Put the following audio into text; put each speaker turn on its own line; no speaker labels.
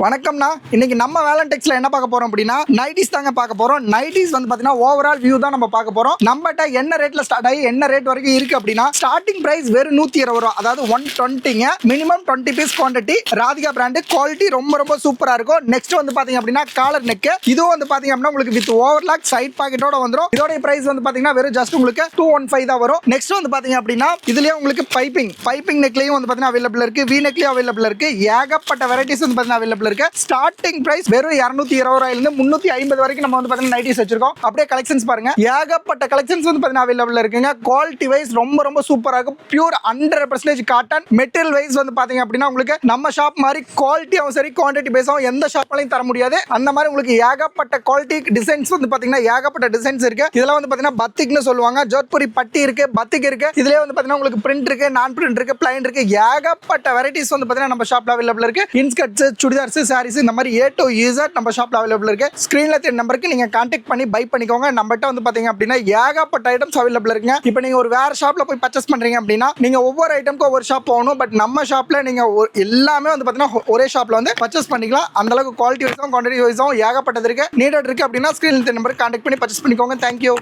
வணக்கம்னா இன்னைக்கு நம்ம வேலன்டெக்ஸ்ல என்ன பார்க்க போறோம் அப்படின்னா நைட்டிஸ் தாங்க பார்க்க போறோம். நைட்டிஸ் வந்து பாத்தீங்கன்னா ஓவரால் வியூ தான் நம்ம பார்க்க போறோம். நம்மகிட்ட என்ன ரேட்ல ஸ்டார்ட் ஆகி என்ன ரேட் வரைக்கும் இருக்கு அப்படின்னா ஸ்டார்டிங் பிரைஸ் வெறும் 120 ரூபா, அதாவது 120ங்க. Minimum 20 piece quantity. Radhika brand quality ரொம்ப ரொம்ப சூப்பரா இருக்கும். நெக்ஸ்ட் வந்து பாத்தீங்க அப்படின்னா காலர் நெக், இதுவும் வந்து பாத்தீங்க அப்படின்னா உங்களுக்கு வித் ஓவர்லாக் சைட் பாக்கெட்டோட வந்துரும். இதோட பிரைஸ் வந்து பாத்தீங்கன்னா வெறும் ஜஸ்ட் உங்களுக்கு 215 தான் வரும். நெக்ஸ்ட் வந்து பாத்தீங்க அப்படின்னா இதுலயே உங்களுக்கு பைப்பிங் நெக்லயும் வந்து பாத்தீங்கன்னா அவைலபிள் இருக்கு, வி நெக்லயும் அவைலபிள் இருக்கு. ஏகப்பட்ட வெரைட்டிஸ் வந்து பாத்தீங்கன்னா அவைலபிள் இருக்கு. ஸ்டார்டிங் பிரைஸ் வெறும் 220 ரூபாயில இருந்து 350 வரைக்கும் நம்ம வந்து பாத்தீங்கன்னா நைட்டிஸ் வச்சிருக்கோம். அப்படியே கலெக்ஷன்ஸ் பாருங்க, ஏகப்பட்ட கலெக்ஷன்ஸ் வந்து பாத்தீங்கன்னா அவைலபிள் இருக்குங்க. குவாலிட்டி வைஸ் ரொம்ப ரொம்ப சூப்பரா இருக்கும். Pure 100% cotton. மெட்டீரியல் வைஸ் வந்து பாத்தீங்க அப்படின்னா உங்களுக்கு நம்ம ஷாப் மாதிரி குவாலிட்டியாவும் சரி குவான்டிட்டி பேஸாவும் எந்த ஷாப்லயும் தர முடியாது. அந்த மாதிரி உங்களுக்கு ஏகப்பட்ட குவாலிட்டி டிசைன்ஸ் வந்து பாத்தீங்கன்னா ஏகப்பட்ட டிசைன்ஸ் இருக்கு. இதெல்லாம் வந்து பாத்தீங்கன்னா பத்திக்னு சொல்லுவாங்க. ஜோத்பூரி பட்டி இருக்கு, பத்திக் இருக்கு. இதுலயே வந்து பாத்தீங்கன்னா உங்களுக்கு பிரிண்ட் இருக்கு, நான் பிரிண்ட் இருக்கு, பிளைன் இருக்கு. ஏகப்பட்ட வெரைட்டிஸ் வந்து பாத்தீங்கன்னா நம்ம ஷாப்ல அவைலபிள் இருக்கு. இன்ஸ்கர்ட்ஸ், சுடிதார்ஸ், சாரீஸ் இந்த மாதிரி A to Z நம்ம ஷாப்ல அவைலபிள் இருக்கு. ஸ்கிரீன்ல தெரிய நம்பருக்கு நீங்க கான்டாக்ட் பண்ணி பை பண்ணிக்கோங்க. நம்மகிட்ட வந்து பாத்தீங்க அப்படின்னா ஏகப்பட்ட ஐட்டம்ஸ் அவைலபிள் இருக்குங்க. இப்போ நீங்க ஒரு வேற ஷாப்ல போய் பர்ச்சேஸ் பண்றீங்க அப்படின்னா நீங்க ஒவ்வொரு ஐட்டம்க்கு ஒவ்வொரு ஷாப் போகணும். பட் நம்ம ஷாப்ல நீங்க எல்லாமே வந்து பாத்தீங்கன்னா ஒரே ஷாப்ல வந்து பர்ச்சேஸ் பண்ணிக்கலாம். அந்த அளவுக்கு குவாலிட்டி வைஸும் குவான்டிட்டி வைஸும் ஏகப்பட்டது இருக்கு. நீடட் இருக்கு அப்படின்னா ஸ்கிரீன்ல தெரிய நம்பருக்கு கான்டாக்ட் பண்ணி பர்ச்சேஸ் பண்ணிக்கோங்க. தேங்க்யூ.